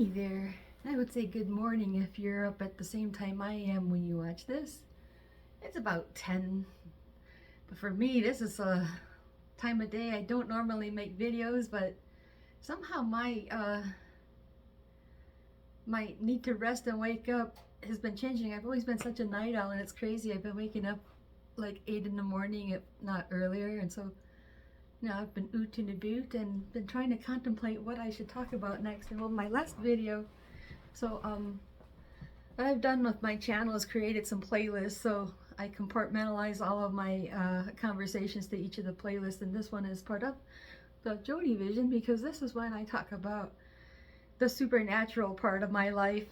Hey there. I would say good morning if you're up at the same time I am when you watch this. It's about 10. But for me, this is a time of day I don't normally make videos, but somehow my need to rest and wake up has been changing. I've always been such a night owl and it's crazy. I've been waking up like 8 in the morning, if not earlier, and so I've been oot and a boot and been trying to contemplate what I should talk about next. And well, my last video, so what I've done with my channel is created some playlists. So I compartmentalize all of my conversations to each of the playlists, and this one is part of the JodyVision because this is when I talk about the supernatural part of my life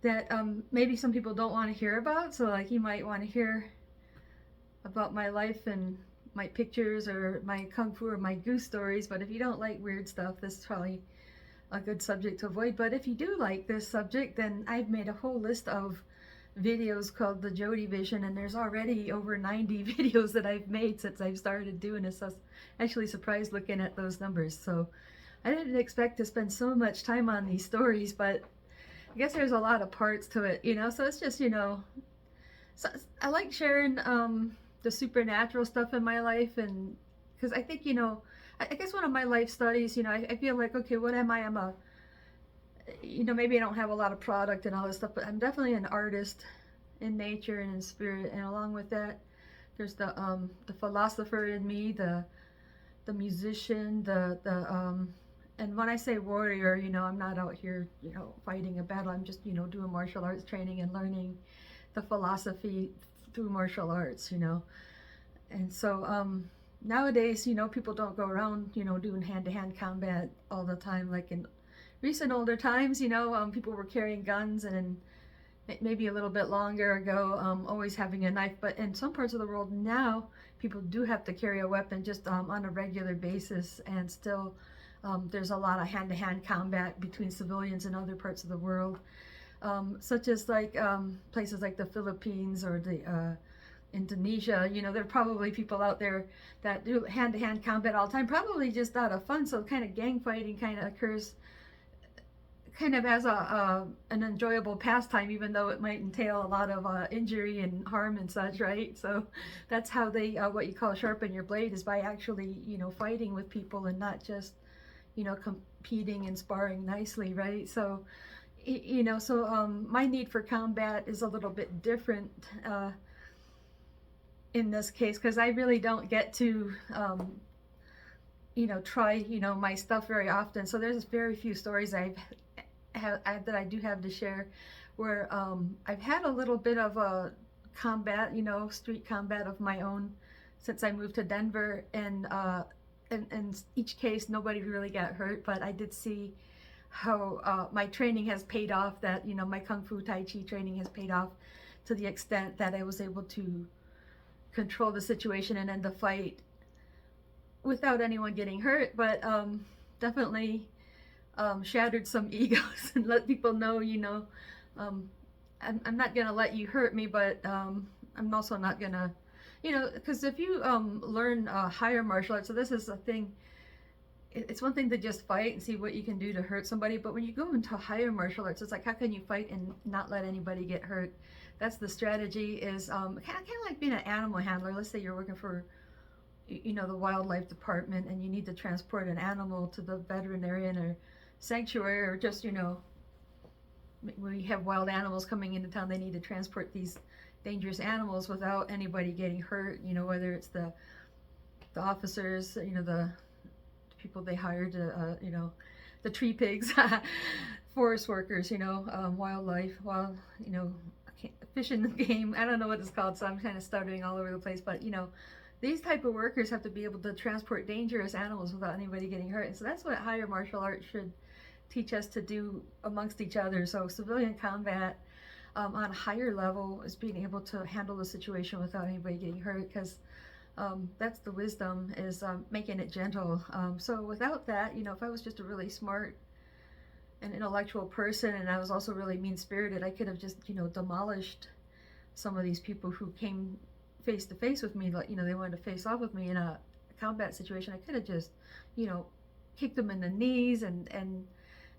that maybe some people don't want to hear about. So like you might want to hear about my life and my pictures or my kung fu or my goose stories, but if you don't like weird stuff, this is probably a good subject to avoid. But if you do like this subject, then I've made a whole list of videos called the JodyVision, and there's already over 90 videos that I've made since I've started doing this. I was actually surprised looking at those numbers. So I didn't expect to spend so much time on these stories, but I guess there's a lot of parts to it, so it's just, so I like sharing the supernatural stuff in my life, and because I think, I guess one of my life studies, I feel like, okay, what am I? I'm a, maybe I don't have a lot of product and all this stuff, but I'm definitely an artist in nature and in spirit. And along with that, there's the philosopher in me, the musician, and when I say warrior, I'm not out here, fighting a battle. I'm just, doing martial arts training and learning the philosophy through martial arts, And so nowadays, people don't go around, doing hand-to-hand combat all the time. Like in recent older times, people were carrying guns, and maybe a little bit longer ago, always having a knife. But in some parts of the world now, people do have to carry a weapon just on a regular basis, and still there's a lot of hand-to-hand combat between civilians in other parts of the world, such as like places like the Philippines or the Indonesia. There are probably people out there that do hand-to-hand combat all the time, probably just out of fun. So kind of gang fighting kind of occurs kind of as an enjoyable pastime, even though it might entail a lot of injury and harm and such, right? So that's how they what you call sharpen your blade, is by actually fighting with people and not just competing and sparring nicely, right? So my need for combat is a little bit different in this case, because I really don't get to try my stuff very often. So there's very few stories that I do have to share where I've had a little bit of a combat, street combat of my own since I moved to Denver, and in each case nobody really got hurt, but I did see how my training has paid off, that my Kung Fu Tai Chi training has paid off to the extent that I was able to control the situation and end the fight without anyone getting hurt, but definitely shattered some egos and let people know, I'm not gonna let you hurt me, but I'm also not gonna, because if you learn higher martial arts, so this is a thing, it's one thing to just fight and see what you can do to hurt somebody, but when you go into higher martial arts, it's like, how can you fight and not let anybody get hurt? That's the strategy, is kind of like being an animal handler. Let's say you're working for the wildlife department and you need to transport an animal to the veterinarian or sanctuary, or just we have wild animals coming into town, they need to transport these dangerous animals without anybody getting hurt, whether it's the officers, the people they hired to the tree pigs, forest workers, wildlife, fish and game, I don't know what it's called, so I'm kind of stuttering all over the place, but these type of workers have to be able to transport dangerous animals without anybody getting hurt. And so that's what higher martial arts should teach us to do amongst each other. So civilian combat on a higher level is being able to handle the situation without anybody getting hurt, because that's the wisdom, is making it gentle. So without that, if I was just a really smart and intellectual person, and I was also really mean-spirited, I could have just demolished some of these people who came face to face with me, like they wanted to face off with me in a combat situation. I could have just kicked them in the knees and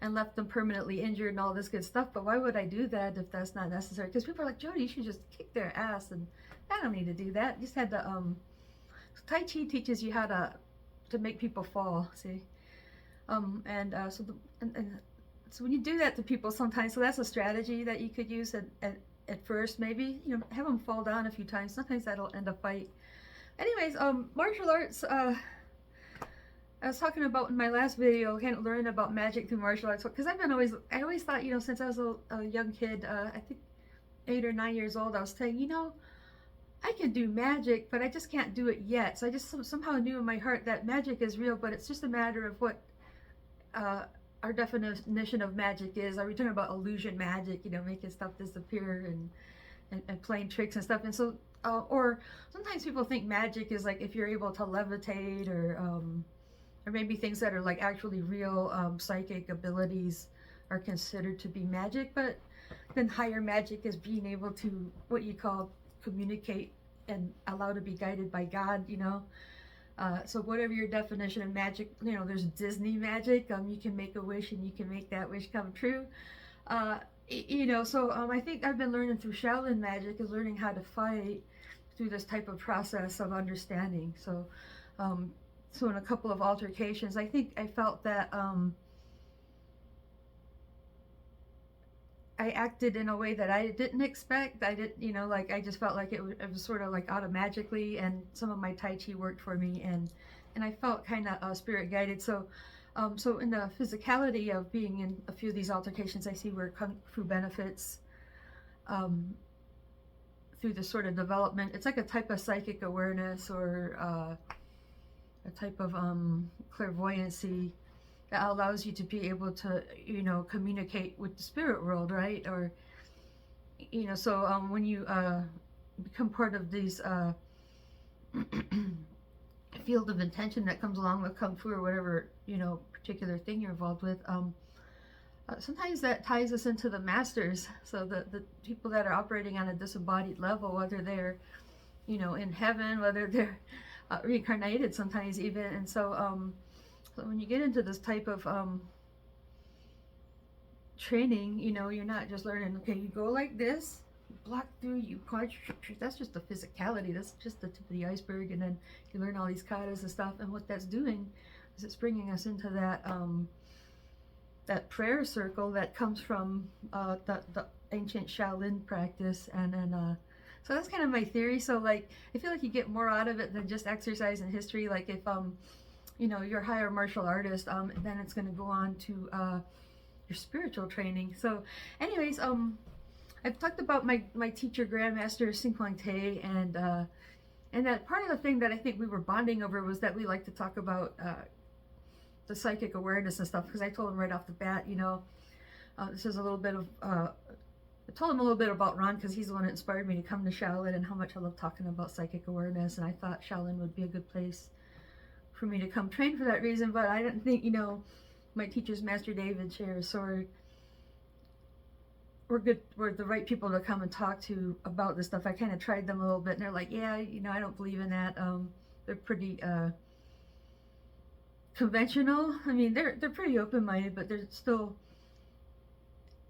and left them permanently injured and all this good stuff. But why would I do that if that's not necessary? Because people are like, Jody, you should just kick their ass, and I don't need to do that. You just had to Tai Chi teaches you how to make people fall. See, so when you do that to people sometimes, so that's a strategy that you could use at first. Maybe have them fall down a few times. Sometimes that'll end a fight. Anyways, martial arts. I was talking about in my last video, kind of learning about magic through martial arts, because I always thought, since I was a young kid, I think 8 or 9 years old, I was saying, I can do magic, but I just can't do it yet. So I just somehow knew in my heart that magic is real, but it's just a matter of what our definition of magic is. Are we talking about illusion magic, making stuff disappear and playing tricks and stuff? And so, or sometimes people think magic is like if you're able to levitate, or maybe things that are like actually real psychic abilities are considered to be magic. But then higher magic is being able to, what you call, communicate and allow to be guided by God, so whatever your definition of magic, there's Disney magic. You can make a wish and you can make that wish come true. So I think I've been learning through Shaolin magic is learning how to fight through this type of process of understanding. So in a couple of altercations, I think I felt that I acted in a way that I didn't expect. I didn't, I just felt like it was sort of like automagically, and some of my Tai Chi worked for me, and I felt kind of spirit guided. So in the physicality of being in a few of these altercations, I see where Kung Fu benefits through this sort of development. It's like a type of psychic awareness, or a type of clairvoyancy that allows you to be able to, communicate with the spirit world, right? Or, so when you become part of these field of intention that comes along with Kung Fu or whatever, particular thing you're involved with, sometimes that ties us into the masters. So the people that are operating on a disembodied level, whether they're, in heaven, whether they're reincarnated sometimes even. And so, so when you get into this type of training, you're not just learning, okay, you go like this, block through, you punch, that's just the physicality, that's just the tip of the iceberg, and then you learn all these katas and stuff, and what that's doing is it's bringing us into that that prayer circle that comes from the ancient Shaolin practice, and then so that's kind of my theory. So like, I feel like you get more out of it than just exercise and history. Like if you're a higher martial artist, then it's going to go on to your spiritual training. So anyways, I've talked about my teacher, Grandmaster Sing Huang Te, and that part of the thing that I think we were bonding over was that we like to talk about the psychic awareness and stuff, because I told him right off the bat, this is a little bit of, I told him a little bit about Ron, because he's the one that inspired me to come to Shaolin, and how much I love talking about psychic awareness, and I thought Shaolin would be a good place for me to come train for that reason. But I didn't think, my teachers, Master David, Chair, Sword, were the right people to come and talk to about this stuff. I kind of tried them a little bit, and they're like, yeah, I don't believe in that. They're pretty conventional. I mean, they're pretty open-minded, but they're still,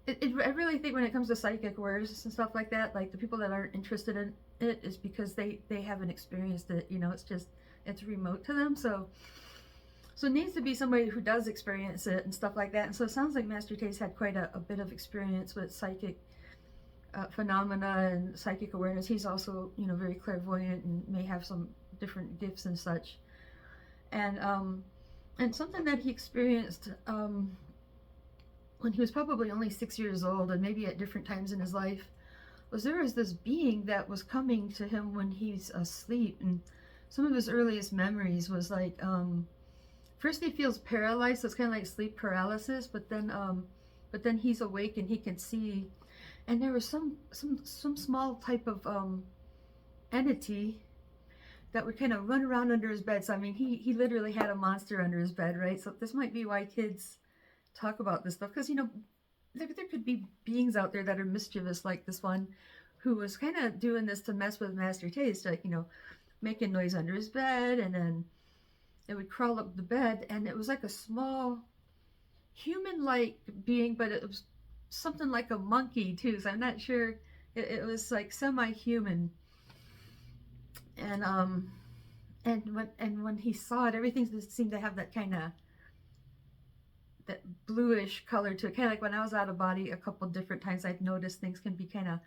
I really think when it comes to psychic awareness and stuff like that, like the people that aren't interested in it is because they haven't experienced it. It's remote to them. So it needs to be somebody who does experience it and stuff like that. And so it sounds like Master Te's had quite a bit of experience with psychic phenomena and psychic awareness. He's also, very clairvoyant and may have some different gifts and such. And something that he experienced when he was probably only 6 years old, and maybe at different times in his life, was there was this being that was coming to him when he's asleep. And some of his earliest memories was like, first he feels paralyzed, so it's kind of like sleep paralysis, but then he's awake and he can see. And there was some small type of entity that would kind of run around under his bed. So I mean, he literally had a monster under his bed, right? So this might be why kids talk about this stuff, because there could be beings out there that are mischievous, like this one who was kind of doing this to mess with Master Taste, like, making noise under his bed, and then it would crawl up the bed, and it was like a small human-like being, but it was something like a monkey too. So I'm not sure. It was like semi-human, and when he saw it, everything just seemed to have that kind of that bluish color to it. Kind of like when I was out of body a couple different times, I'd noticed things can be kind of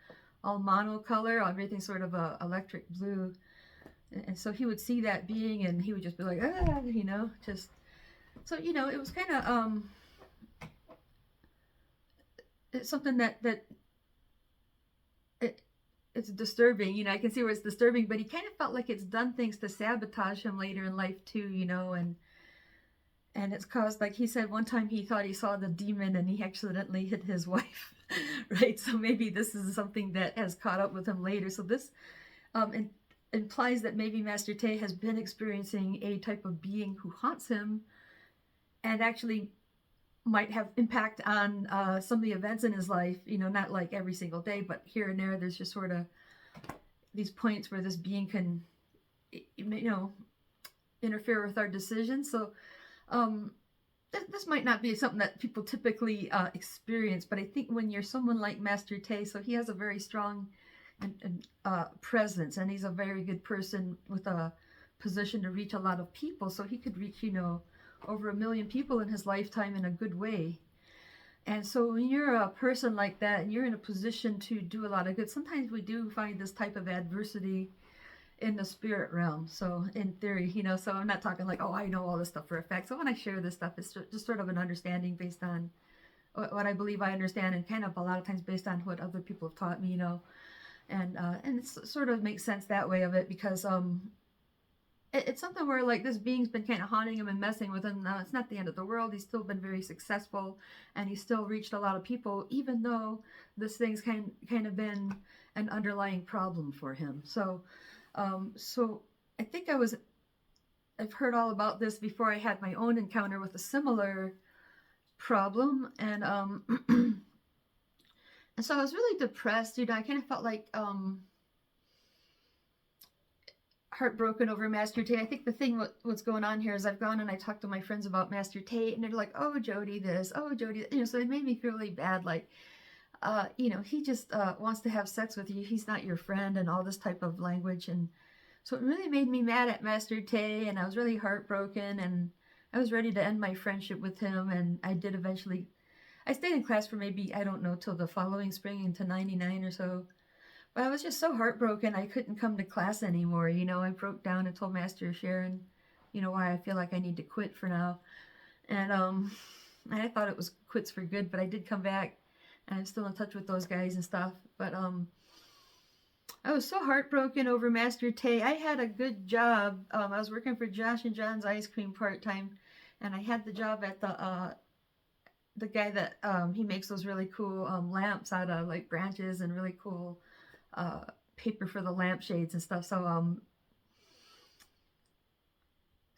all monocolor, everything sort of a electric blue. And so he would see that being, and he would just be like, ah, just so it was kind of it's something that it's disturbing. I can see where it's disturbing, but he kind of felt like it's done things to sabotage him later in life too. And it's caused, like he said, one time he thought he saw the demon and he accidentally hit his wife, right? So maybe this is something that has caught up with him later. So this implies that maybe Master Tay has been experiencing a type of being who haunts him, and actually might have impact on some of the events in his life, not like every single day, but here and there, there's just sort of these points where this being can, interfere with our decisions. So this might not be something that people typically experience, but I think when you're someone like Master Tay, so he has a very strong and presence, and he's a very good person with a position to reach a lot of people, so he could reach over 1 million people in his lifetime in a good way. And so when you're a person like that and you're in a position to do a lot of good, sometimes we do find this type of adversity in the spirit realm. So in theory, so I'm not talking like, oh, I know all this stuff for a fact. So when I share this stuff, it's just sort of an understanding based on what I believe I understand, and kind of a lot of times based on what other people have taught me, and it sort of makes sense that way of it, because it's something where like this being's been kind of haunting him and messing with him. Now it's not the end of the world. He's still been very successful, and he's still reached a lot of people, even though this thing's kind of been an underlying problem for him. So I think I've heard all about this before I had my own encounter with a similar problem, and and so I was really depressed. I kind of felt like heartbroken over Master Tay. I think the thing what's going on here is I've gone and I talked to my friends about Master Tay, and they're like, oh, Jody this, oh, Jody, so it made me feel really bad, like he just wants to have sex with you, he's not your friend, and all this type of language. And so it really made me mad at Master Tay, and I was really heartbroken, and I was ready to end my friendship with him. And I did eventually. I stayed in class for maybe, I don't know, till the following spring, into 99 or so. But I was just so heartbroken, I couldn't come to class anymore. I broke down and told Master Sharon, why I feel like I need to quit for now. And I thought it was quits for good, but I did come back, and I'm still in touch with those guys and stuff. But I was so heartbroken over Master Tay. I had a good job. I was working for Josh and John's Ice Cream part-time, and I had the job at the guy that he makes those really cool lamps out of like branches, and really cool paper for the lampshades and stuff. So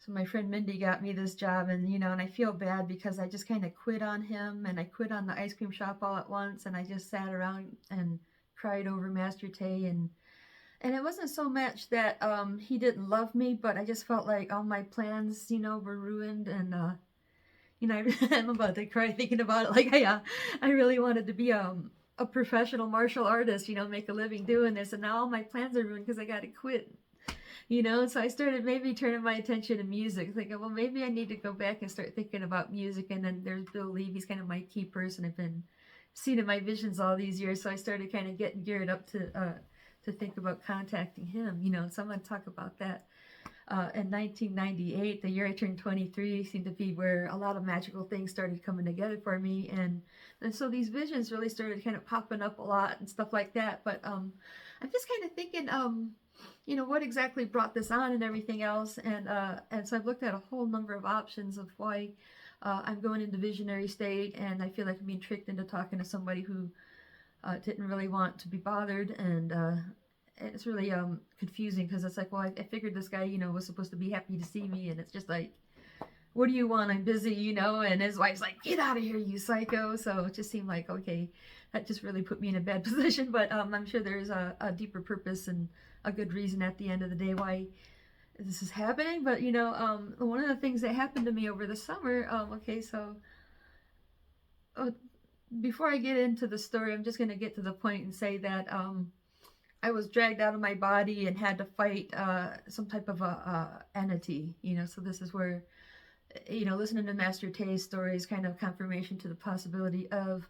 my friend Mindy got me this job, and and I feel bad because I just kind of quit on him, and I quit on the ice cream shop all at once, and I just sat around and cried over Master Tay. And it wasn't so much that he didn't love me, but I just felt like all my plans were ruined. And I'm about to cry thinking about it. Like I really wanted to be a professional martial artist, make a living doing this, and now all my plans are ruined because I got to quit. So I started maybe turning my attention to music, thinking, well, maybe I need to go back and start thinking about music. And then there's Bill Lee. He's kind of my key person I've been seeing in my visions all these years. So I started kind of getting geared up to think about contacting him. So I'm going to talk about that. In 1998, the year I turned 23, seemed to be where a lot of magical things started coming together for me. And so these visions really started kind of popping up a lot and stuff like that. But I'm just kind of thinking, what exactly brought this on and everything else. And so I've looked at a whole number of options of why I'm going into visionary state, and I feel like I'm being tricked into talking to somebody who didn't really want to be bothered. And it's really confusing, because it's like, well, I figured this guy, was supposed to be happy to see me, and it's just like, what do you want? I'm busy, and his wife's like, get out of here, you psycho. So it just seemed like, okay, that just really put me in a bad position. But I'm sure there's a deeper purpose and a good reason at the end of the day why this is happening. But one of the things that happened to me over the summer, so before I get into the story, I'm just going to get to the point and say that I was dragged out of my body and had to fight some type of a entity, you know. So this is where, you know, listening to Master Tay's story is kind of confirmation to the possibility of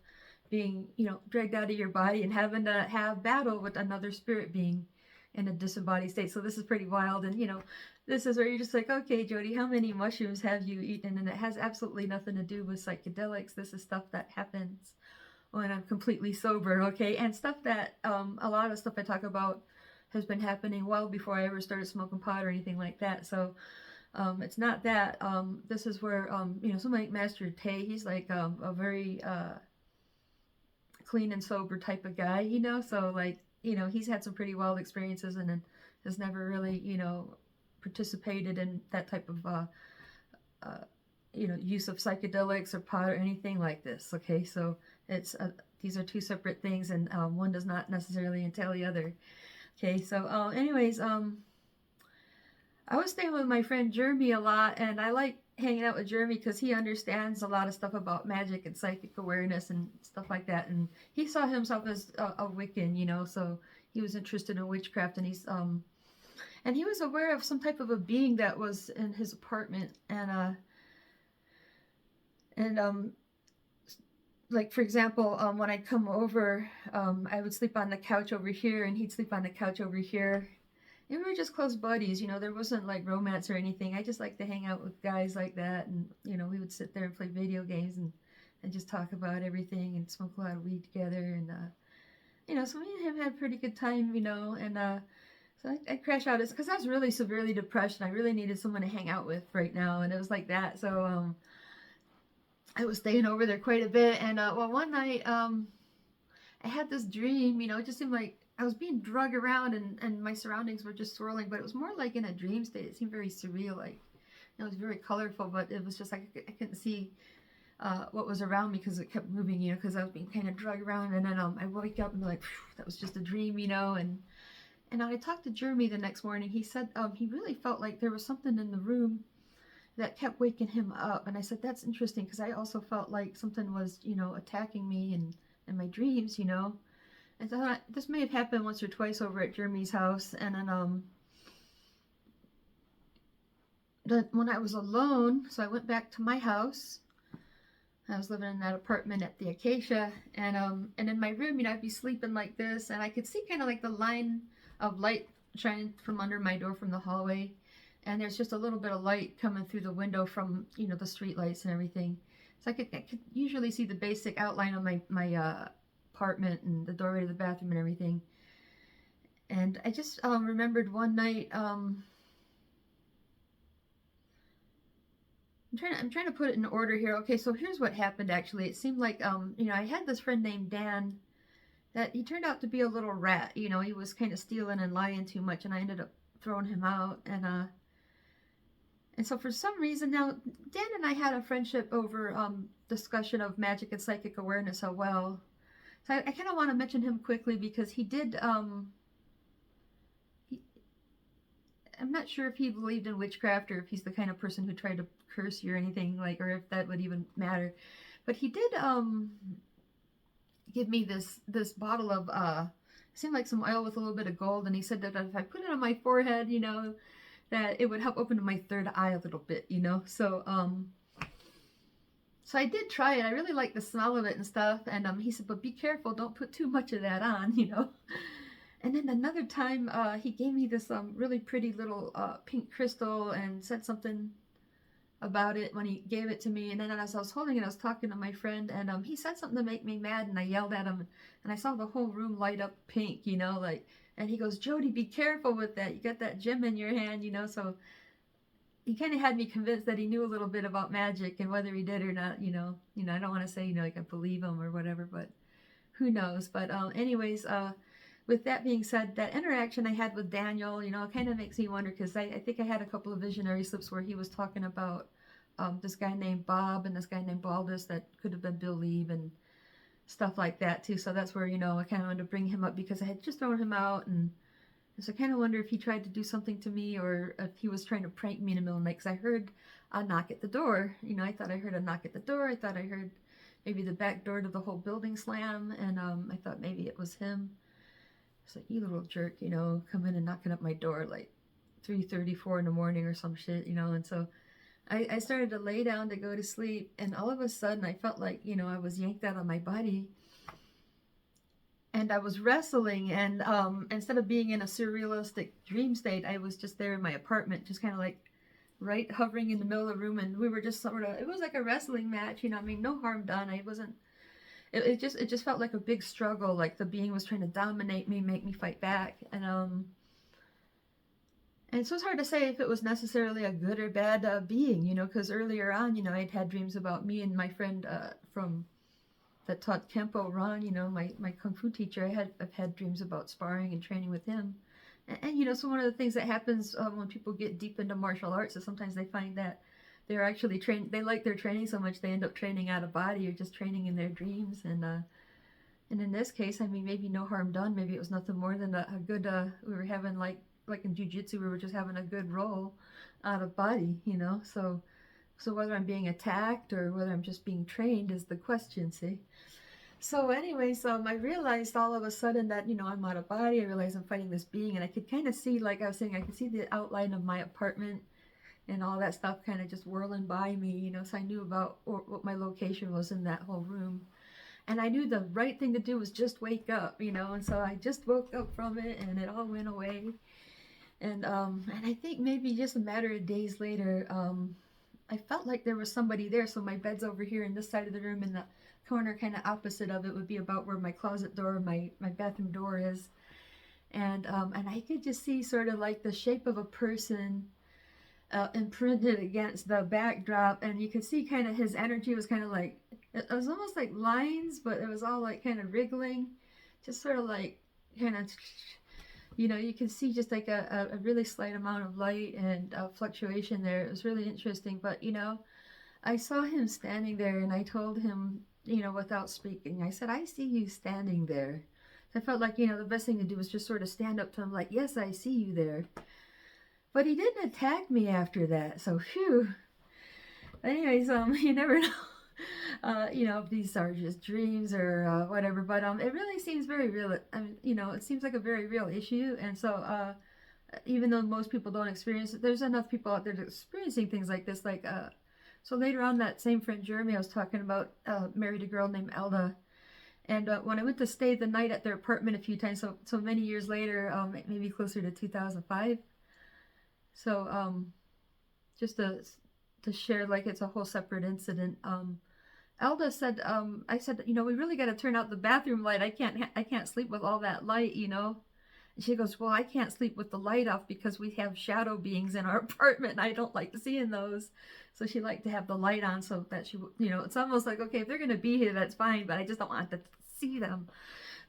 being, you know, dragged out of your body and having to have battle with another spirit being in a disembodied state. So this is pretty wild. And, you know, this is where you're just like, okay, Jody, how many mushrooms have you eaten? And it has absolutely nothing to do with psychedelics. This is stuff that happens when I'm completely sober, okay? And stuff that, a lot of stuff I talk about has been happening well before I ever started smoking pot or anything like that. So it's not that. This is where, you know, somebody like Master Tay, he's like a very clean and sober type of guy, you know? So, like, you know, he's had some pretty wild experiences and has never really, you know, participated in that type of, you know, use of psychedelics or pot or anything like this, okay? So it's, these are two separate things, and one does not necessarily entail the other, okay? So anyways, I was staying with my friend Jeremy a lot, and I like hanging out with Jeremy because he understands a lot of stuff about magic and psychic awareness and stuff like that, and he saw himself as a Wiccan, you know, so he was interested in witchcraft, and he was aware of some type of a being that was in his apartment, and like, for example, when I'd come over, I would sleep on the couch over here, and he'd sleep on the couch over here. And we were just close buddies, you know, there wasn't like romance or anything. I just like to hang out with guys like that, and, you know, we would sit there and play video games and just talk about everything and smoke a lot of weed together, and, you know, so me and him had a pretty good time, you know, and, so I'd crash out. It's because I was really severely depressed, and I really needed someone to hang out with right now, and it was like that, so, I was staying over there quite a bit, and, well, one night, I had this dream, you know, it just seemed like I was being drugged around, and my surroundings were just swirling, but it was more like in a dream state. It seemed very surreal, like, it was very colorful, but it was just like I couldn't see what was around me because it kept moving, you know, because I was being kind of drugged around, and then I wake up and be like, that was just a dream, you know, and I talked to Jeremy the next morning. He said he really felt like there was something in the room that kept waking him up, and I said, that's interesting, because I also felt like something was, you know, attacking me in my dreams, you know. And so this may have happened once or twice over at Jeremy's house, and then when I was alone, so I went back to my house. I was living in that apartment at the Acacia, and in my room, you know, I'd be sleeping like this, and I could see kind of like the line of light shining from under my door from the hallway, and there's just a little bit of light coming through the window from, you know, the street lights and everything. So I could usually see the basic outline of my apartment and the doorway to the bathroom and everything. And I just remembered one night, I'm trying to put it in order here. Okay, so here's what happened actually. It seemed like, you know, I had this friend named Dan that he turned out to be a little rat. You know, he was kind of stealing and lying too much, and I ended up throwing him out. And so for some reason, now Dan and I had a friendship over discussion of magic and psychic awareness, how well. So I kind of want to mention him quickly because he did, I'm not sure if he believed in witchcraft or if he's the kind of person who tried to curse you or anything, like, or if that would even matter. But he did give me this bottle of, it seemed like some oil with a little bit of gold, and he said that if I put it on my forehead, you know, that it would help open my third eye a little bit, you know. So, so I did try it. I really liked the smell of it and stuff. And he said, but be careful, don't put too much of that on, you know. And then another time, he gave me this really pretty little pink crystal and said something about it when he gave it to me. And then as I was holding it, I was talking to my friend, and he said something to make me mad, and I yelled at him, and I saw the whole room light up pink, you know, like, and he goes, Jody, be careful with that. You got that gem in your hand, you know. So he kind of had me convinced that he knew a little bit about magic, and whether he did or not, you know, I don't want to say, you know, like I believe him or whatever, but who knows. But anyways, with that being said, that interaction I had with Daniel, you know, it kind of makes me wonder, because I think I had a couple of visionary slips where he was talking about this guy named Bob and this guy named Baldus that could have been Bill Leeb and stuff like that too. So that's where, you know, I kind of wanted to bring him up because I had just thrown him out, and so I kind of wonder if he tried to do something to me or if he was trying to prank me in the middle of the night, because I heard a knock at the door. You know, I thought I heard a knock at the door. I thought I heard maybe the back door to the whole building slam, and I thought maybe it was him. It's like, you little jerk, you know, coming and knocking up my door like 3:34 in the morning or some shit, you know. And so I started to lay down to go to sleep, and all of a sudden I felt like, you know, I was yanked out of my body, and I was wrestling, and instead of being in a surrealistic dream state, I was just there in my apartment, just kind of like right hovering in the middle of the room, and we were just sort of, it was like a wrestling match, you know. I mean, no harm done. I wasn't, it just felt like a big struggle, like the being was trying to dominate me, make me fight back. And so it's hard to say if it was necessarily a good or bad being, you know, because earlier on, you know, I'd had dreams about me and my friend from that taught Kempo, Ron, you know, my Kung Fu teacher. I've had dreams about sparring and training with him. And you know, so one of the things that happens when people get deep into martial arts is sometimes they find that they're actually trained, they like their training so much they end up training out of body or just training in their dreams. And in this case, I mean, maybe no harm done. Maybe it was nothing more than a good, we were having like in jiu-jitsu, we were just having a good roll out of body, you know. So whether I'm being attacked or whether I'm just being trained is the question, see. So anyways, I realized all of a sudden that, you know, I'm out of body. I realized I'm fighting this being, and I could kind of see, like I was saying, I could see the outline of my apartment and all that stuff kind of just whirling by me, you know. So I knew about what my location was in that whole room. And I knew the right thing to do was just wake up, you know. And so I just woke up from it, and it all went away. And I think maybe just a matter of days later, I felt like there was somebody there. So my bed's over here in this side of the room, and the corner kind of opposite of it would be about where my closet door, my bathroom door is. And I could just see sort of like the shape of a person imprinted against the backdrop, and you could see kind of his energy was kind of like, it was almost like lines, but it was all like kind of wriggling, just sort of like kind of, you know, you can see just like a really slight amount of light and fluctuation there. It was really interesting. But, you know, I saw him standing there, and I told him, you know, without speaking, I said, I see you standing there. I felt like, you know, the best thing to do was just sort of stand up to him like, yes, I see you there. But he didn't attack me after that. So, phew. Anyways, you never know. You know, if these are just dreams or whatever, but it really seems very real. I mean, you know, it seems like a very real issue. And so even though most people don't experience it, there's enough people out there experiencing things like this. Like so later on, that same friend Jeremy I was talking about married a girl named Elda. And when I went to stay the night at their apartment a few times, so many years later, maybe closer to 2005. So just to share, like, it's a whole separate incident. Elda said, I said, you know, we really got to turn out the bathroom light. I can't sleep with all that light, you know. And she goes, well, I can't sleep with the light off because we have shadow beings in our apartment, and I don't like seeing those. So she liked to have the light on so that she, you know, it's almost like, okay, if they're going to be here, that's fine, but I just don't want to see them.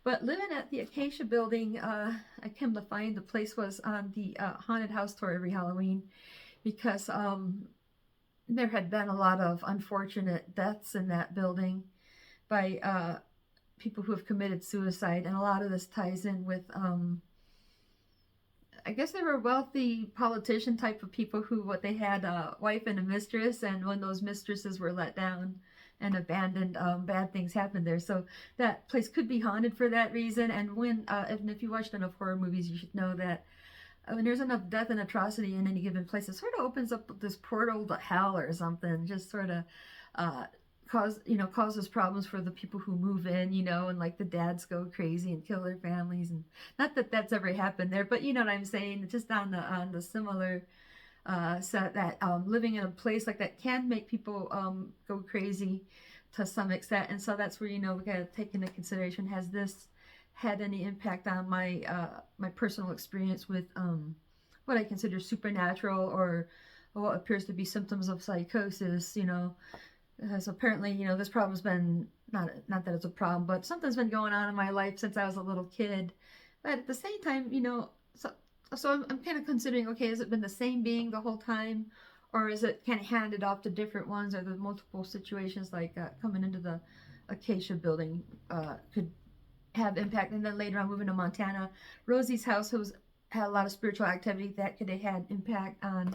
But living at the Acacia building, I came to find the place was on the haunted house tour every Halloween, because there had been a lot of unfortunate deaths in that building by people who have committed suicide. And a lot of this ties in with, I guess they were wealthy politician type of people who, they had a wife and a mistress, and when those mistresses were let down and abandoned, bad things happened there. So that place could be haunted for that reason. And when, if you watched enough horror movies, you should know that when there's enough death and atrocity in any given place, it sort of opens up this portal to hell or something. Just sort of causes problems for the people who move in, you know, and like the dads go crazy and kill their families. And not that that's ever happened there, but you know what I'm saying. Just on the similar set, that living in a place like that can make people go crazy to some extent. And so that's where, you know, we got to take into consideration, has this had any impact on my my personal experience with what I consider supernatural or what appears to be symptoms of psychosis, you know. Because apparently, you know, this problem's been, not that it's a problem, but something's been going on in my life since I was a little kid. But at the same time, you know, so I'm kind of considering, okay, has it been the same being the whole time, or is it kind of handed off to different ones, or the multiple situations like coming into the Acacia building could have impact. And then later on, moving to Montana, Rosie's house had a lot of spiritual activity that could have had impact on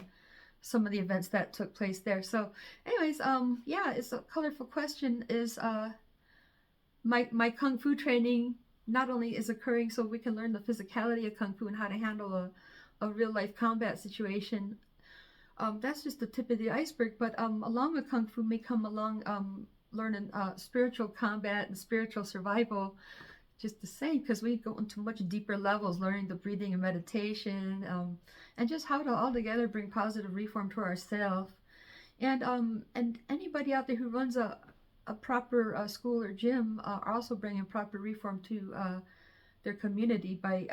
some of the events that took place there. So anyways, yeah, it's a colorful question. Is my kung fu training not only is occurring so we can learn the physicality of kung fu and how to handle a real life combat situation. That's just the tip of the iceberg. But along with kung fu may come along learning spiritual combat and spiritual survival, just the same, because we go into much deeper levels, learning the breathing and meditation, and just how to altogether bring positive reform to ourselves. And anybody out there who runs a proper school or gym are also bringing proper reform to their community by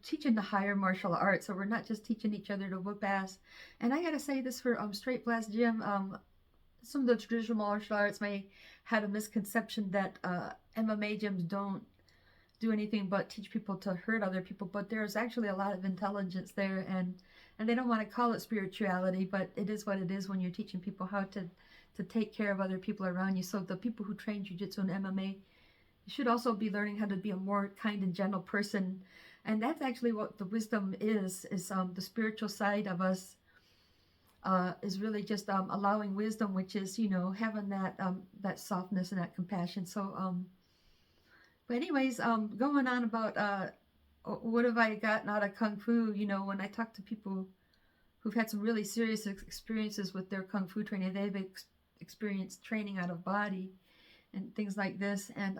teaching the higher martial arts. So we're not just teaching each other to whoop ass. And I gotta say this for Straight Blast Gym. Some of the traditional martial arts may had a misconception that MMA gyms don't do anything but teach people to hurt other people, but there's actually a lot of intelligence there, and they don't want to call it spirituality, but it is what it is when you're teaching people how to take care of other people around you. So the people who train jiu-jitsu and MMA should also be learning how to be a more kind and gentle person, and that's actually what the wisdom is the spiritual side of us. Is really just allowing wisdom, which is having that softness and that compassion. So but anyways, going on about what have I gotten out of kung fu. When I talk to people who've had some really serious experiences with their kung fu training, they've experienced training out of body and things like this. And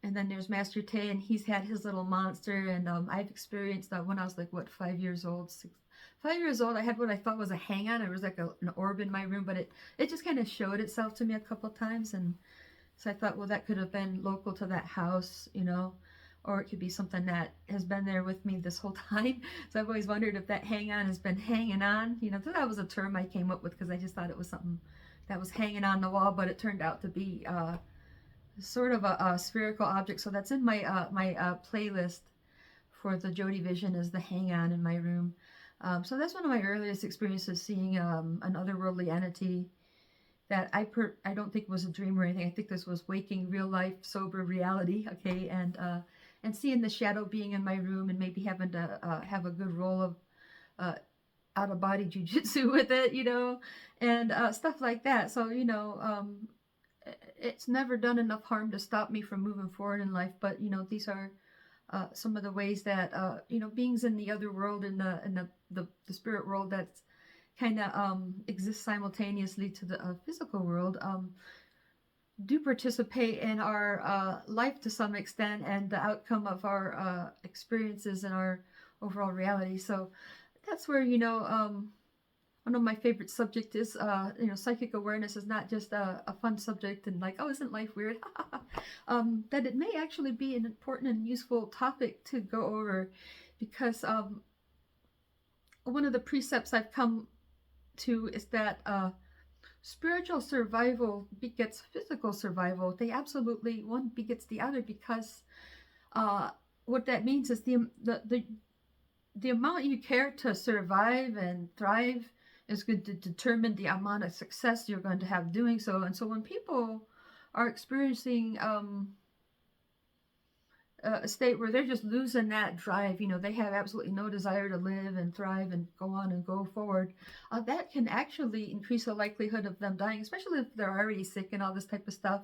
then there's Master Tay, and he's had his little monster. And I've experienced that when I was like 5 years old, 5 years old. I had what I thought was a hang on. It was like an orb in my room, but it just kind of showed itself to me a couple times. And so I thought, well, that could have been local to that house, or it could be something that has been there with me this whole time. So I've always wondered if that hang on has been hanging on. So that was a term I came up with because I just thought it was something that was hanging on the wall, but it turned out to be sort of a spherical object. So that's in my playlist for the JodyVision, is the hang on in my room. So that's one of my earliest experiences, seeing an otherworldly entity that I don't think was a dream or anything. I think this was waking, real life, sober reality. Okay, and seeing the shadow being in my room and maybe having to have a good roll of out of body jujitsu with it, and stuff like that. So it's never done enough harm to stop me from moving forward in life. But these are some of the ways that beings in the other world, in the spirit world, that's kind of exists simultaneously to the physical world, do participate in our life to some extent, and the outcome of our experiences and our overall reality. So that's where one of my favorite subjects is psychic awareness is not just a fun subject and like, oh, isn't life weird? That it may actually be an important and useful topic to go over, because one of the precepts I've come to is that spiritual survival begets physical survival. They absolutely, one begets the other, because what that means is the amount you care to survive and thrive is going to determine the amount of success you're going to have doing so. And so when people are experiencing a state where they're just losing that drive, they have absolutely no desire to live and thrive and go on and go forward, that can actually increase the likelihood of them dying, especially if they're already sick and all this type of stuff.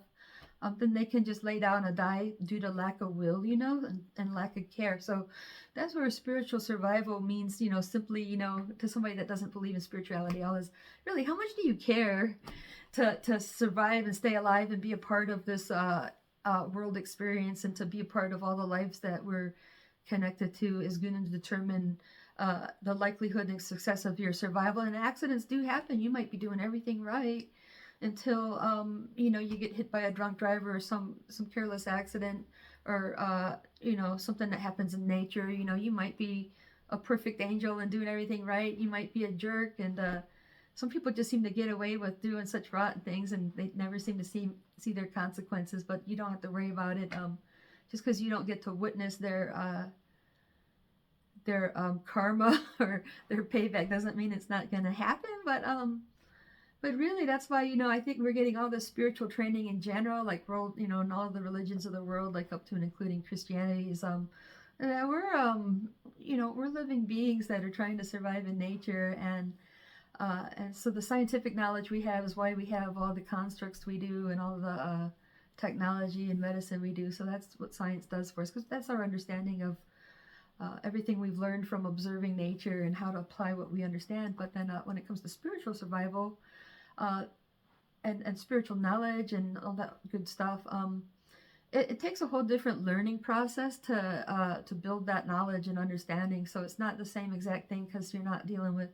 Then they can just lay down and die due to lack of will, and lack of care. So that's where spiritual survival means, simply, to somebody that doesn't believe in spirituality, all is really, how much do you care to survive and stay alive and be a part of this world experience, and to be a part of all the lives that we're connected to, is going to determine the likelihood and success of your survival. And accidents do happen. You might be doing everything right until you get hit by a drunk driver, or some careless accident, or something that happens in nature. You might be a perfect angel and doing everything right. You might be a jerk, and some people just seem to get away with doing such rotten things, and they never seem to see their consequences. But you don't have to worry about it. Just because you don't get to witness their karma or their payback doesn't mean it's not going to happen. But really, that's why, I think we're getting all this spiritual training in general, like world, in all the religions of the world, like up to and including Christianity, is we're we're living beings that are trying to survive in nature, and so the scientific knowledge we have is why we have all the constructs we do and all the technology and medicine we do. So that's what science does for us, because that's our understanding of everything we've learned from observing nature and how to apply what we understand. But then when it comes to spiritual survival uh, and spiritual knowledge and all that good stuff, it takes a whole different learning process to build that knowledge and understanding. So it's not the same exact thing, because you're not dealing with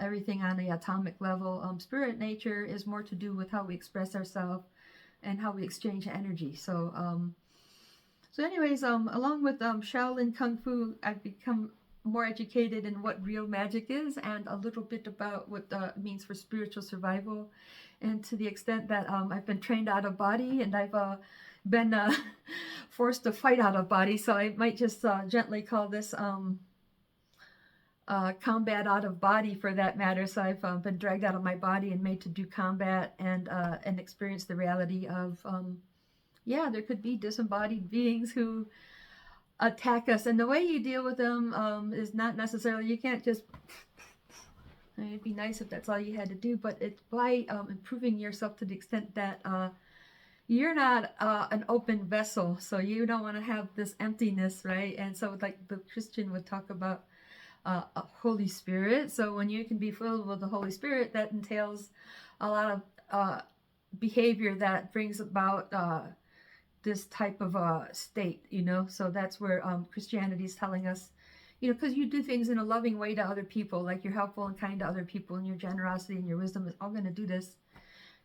everything on the atomic level. Spirit nature is more to do with how we express ourselves and how we exchange energy. So anyways, along with Shaolin Kung Fu, I've become more educated in what real magic is, and a little bit about what it means for spiritual survival. And to the extent that I've been trained out of body, and I've been forced to fight out of body. So I might just gently call this combat out of body, for that matter. So I've been dragged out of my body and made to do combat and experience the reality of there could be disembodied beings who attack us, and the way you deal with them is not necessarily, you can't just, it'd be nice if that's all you had to do, but it's by improving yourself to the extent that you're not an open vessel, so you don't want to have this emptiness, right? And so like the Christian would talk about a Holy Spirit. So when you can be filled with the Holy Spirit, that entails a lot of behavior that brings about this type of state, so that's where Christianity is telling us, because you do things in a loving way to other people, like you're helpful and kind to other people, and your generosity and your wisdom is all going to do this.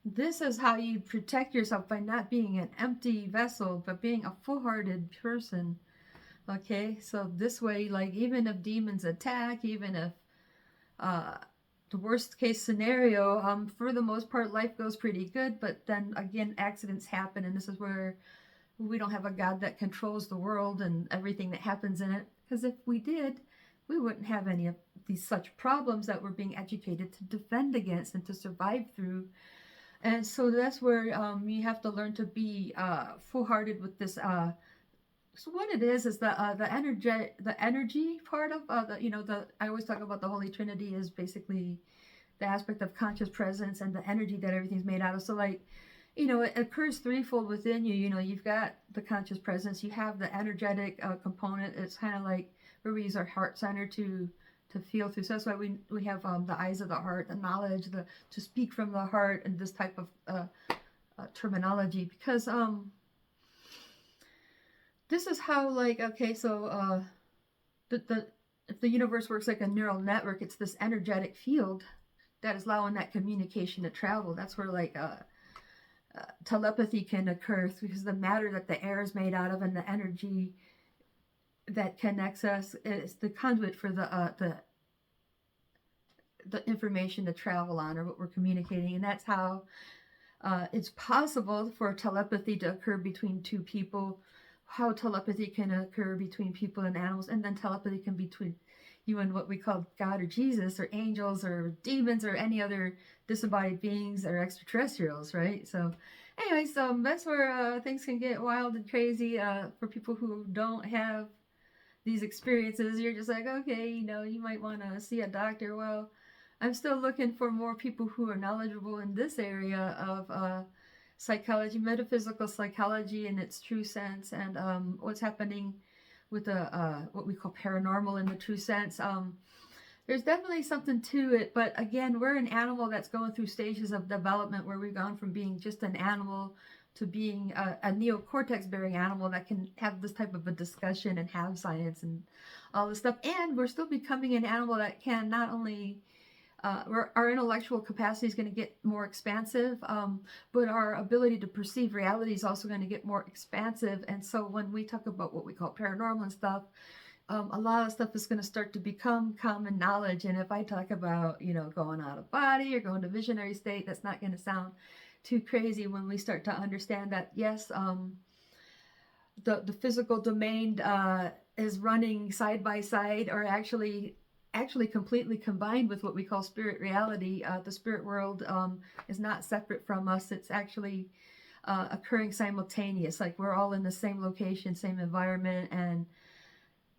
This is how you protect yourself, by not being an empty vessel, but being a full-hearted person. Okay, so this way, like, even if demons attack, even if the worst case scenario, for the most part, life goes pretty good, but then again, accidents happen, and this is where we don't have a God that controls the world and everything that happens in it, because if we did, we wouldn't have any of these such problems that we're being educated to defend against and to survive through. And so that's where you have to learn to be full-hearted with this. So what it is the energy part of I always talk about the Holy Trinity is basically the aspect of conscious presence and the energy that everything's made out of. So like, it occurs threefold within you. You've got the conscious presence, you have the energetic component. It's kind of like where we use our heart center to feel through. So that's why we have the eyes of the heart, the knowledge, to speak from the heart, and this type of terminology, because this is how, like, okay, so if the universe works like a neural network, it's this energetic field that is allowing that communication to travel. That's where like telepathy can occur, because the matter that the air is made out of and the energy that connects us is the conduit for the information to travel on, or what we're communicating. And that's how it's possible for telepathy to occur between two people, how telepathy can occur between people and animals, and then telepathy can be between you and what we call God or Jesus or angels or demons or any other disembodied beings or extraterrestrials, right? So anyways, that's where things can get wild and crazy for people who don't have these experiences. You're just like, okay, you might want to see a doctor. Well, I'm still looking for more people who are knowledgeable in this area of psychology, metaphysical psychology in its true sense, and what's happening with what we call paranormal in the true sense. There's definitely something to it, but again, we're an animal that's going through stages of development where we've gone from being just an animal to being a neocortex bearing animal that can have this type of a discussion and have science and all this stuff. And we're still becoming an animal that can not only our intellectual capacity is going to get more expansive, but our ability to perceive reality is also going to get more expansive. And so when we talk about what we call paranormal and stuff, a lot of stuff is going to start to become common knowledge. And if I talk about, going out of body or going to visionary state, that's not going to sound too crazy when we start to understand that, yes, the physical domain is running side by side, or actually completely combined with what we call spirit reality. The spirit world is not separate from us. It's actually occurring simultaneous. Like, we're all in the same location, same environment, and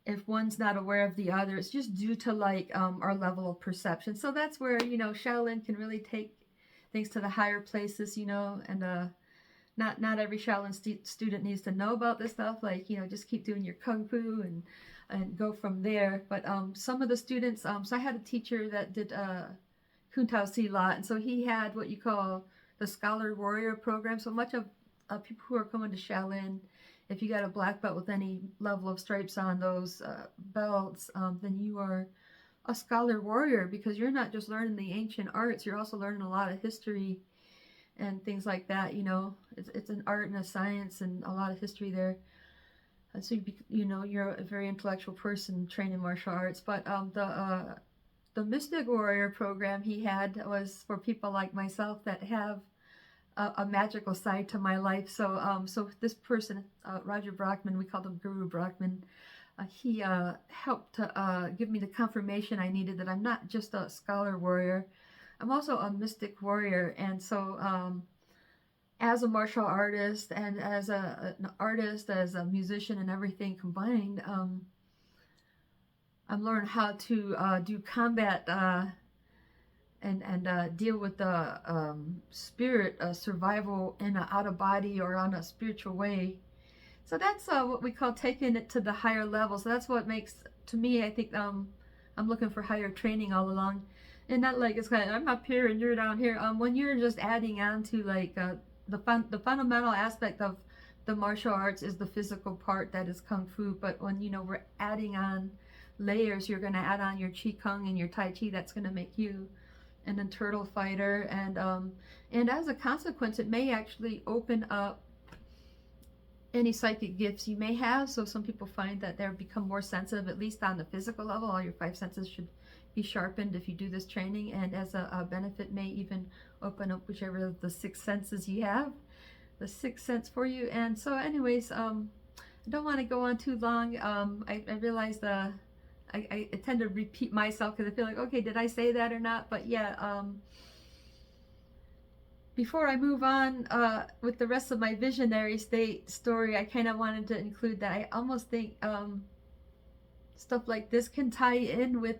if one's not aware of the other, it's just due to like our level of perception. So that's where, you know, Shaolin can really take things to the higher places, you know, and not every Shaolin student needs to know about this stuff. Like, you know, just keep doing your kung fu and go from there. But some of the students, so I had a teacher that did Kun Tao Silat, and so he had what you call the Scholar Warrior program. So much of people who are coming to Shaolin, if you got a black belt with any level of stripes on those belts, then you are a scholar warrior, because you're not just learning the ancient arts, you're also learning a lot of history and things like that. You know, it's an art and a science and a lot of history there. So you know, you're a very intellectual person trained in martial arts. But the Mystic Warrior program he had was for people like myself that have a magical side to my life. So so this person, Roger Brockman, we called him Guru Brockman. He helped to give me the confirmation I needed that I'm not just a scholar warrior, I'm also a mystic warrior. And so as a martial artist and as an artist, as a musician and everything combined, I'm learning how to do combat and deal with the spirit survival in an out of body or on a spiritual way. So that's what we call taking it to the higher level. So that's what makes, to me, I think I'm looking for higher training all along. And not like it's kind of, I'm up here and you're down here. When you're just adding on to like the fundamental aspect of the martial arts is the physical part, that is kung fu. But when, you know, we're adding on layers, you're going to add on your qi kung and your tai chi. That's going to make you an turtle fighter. And as a consequence, it may actually open up any psychic gifts you may have. So some people find that they become more sensitive, at least on the physical level. All your five senses should be sharpened if you do this training, and as a benefit may even open up whichever of the six senses you have, the sixth sense for you. And so anyways, I don't want to go on too long. I realize I tend to repeat myself because I feel like, okay, did I say that or not? But yeah, before I move on with the rest of my visionary state story, I kind of wanted to include that I almost think stuff like this can tie in with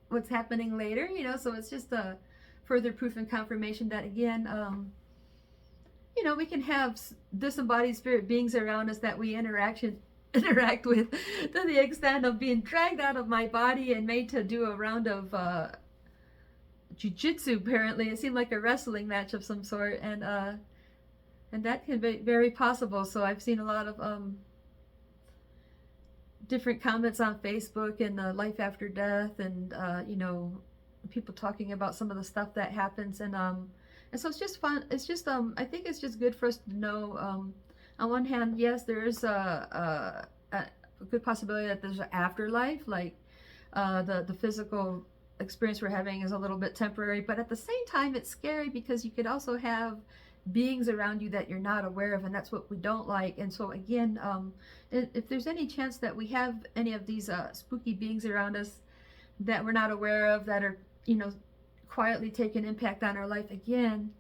what's happening later, you know, so it's just a further proof and confirmation that, again, you know, we can have disembodied spirit beings around us that we interact with to the extent of being dragged out of my body and made to do a round of jiu-jitsu. Apparently it seemed like a wrestling match of some sort, and that can be very possible. So I've seen a lot of different comments on Facebook and life after death, and you know, people talking about some of the stuff that happens, and so it's just fun. It's just I think it's just good for us to know, on one hand, yes, there is a good possibility that there's an afterlife, like the physical experience we're having is a little bit temporary, but at the same time it's scary because you could also have beings around you that you're not aware of, and that's what we don't like. And so again, if there's any chance that we have any of these spooky beings around us that we're not aware of, that are, you know, quietly taking impact on our life, again,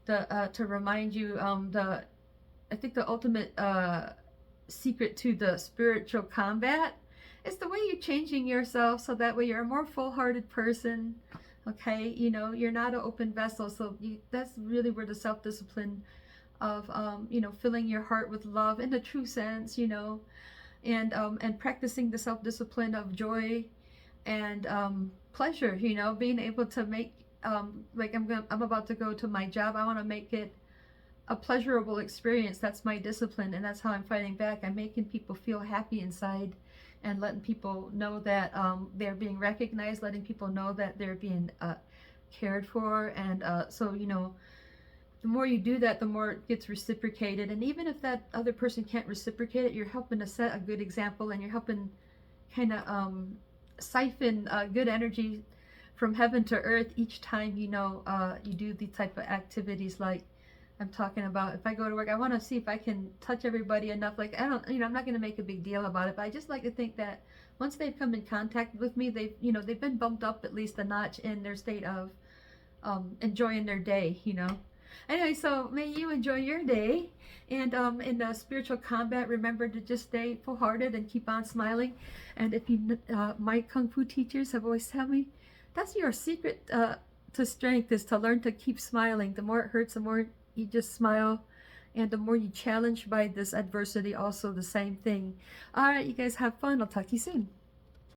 to remind you, I think the ultimate secret to the spiritual combat is the way you're changing yourself, so that way you're a more full-hearted person. Okay, you know, you're not an open vessel. So that's really where the self-discipline of you know, filling your heart with love in the true sense, you know, and practicing the self-discipline of joy and pleasure, you know, being able to make like I'm about to go to my job, I want to make it a pleasurable experience. That's my discipline, and that's how I'm fighting back. I'm making people feel happy inside and letting people know that they're being recognized, letting people know that they're being cared for. And so, you know, the more you do that, the more it gets reciprocated. And even if that other person can't reciprocate it, you're helping to set a good example, and you're helping kind of siphon good energy from heaven to earth each time, you know, you do these type of activities like I'm talking about. If I go to work, I want to see if I can touch everybody enough. Like, I don't, you know, I'm not going to make a big deal about it, but I just like to think that once they've come in contact with me, they've, you know, they've been bumped up at least a notch in their state of enjoying their day, you know. Anyway, so may you enjoy your day. And in spiritual combat, remember to just stay full-hearted and keep on smiling. And if you, my kung fu teachers have always told me, that's your secret to strength, is to learn to keep smiling. The more it hurts, the more you just smile. And the more you challenge by this adversity, also the same thing. All right, you guys have fun. I'll talk to you soon.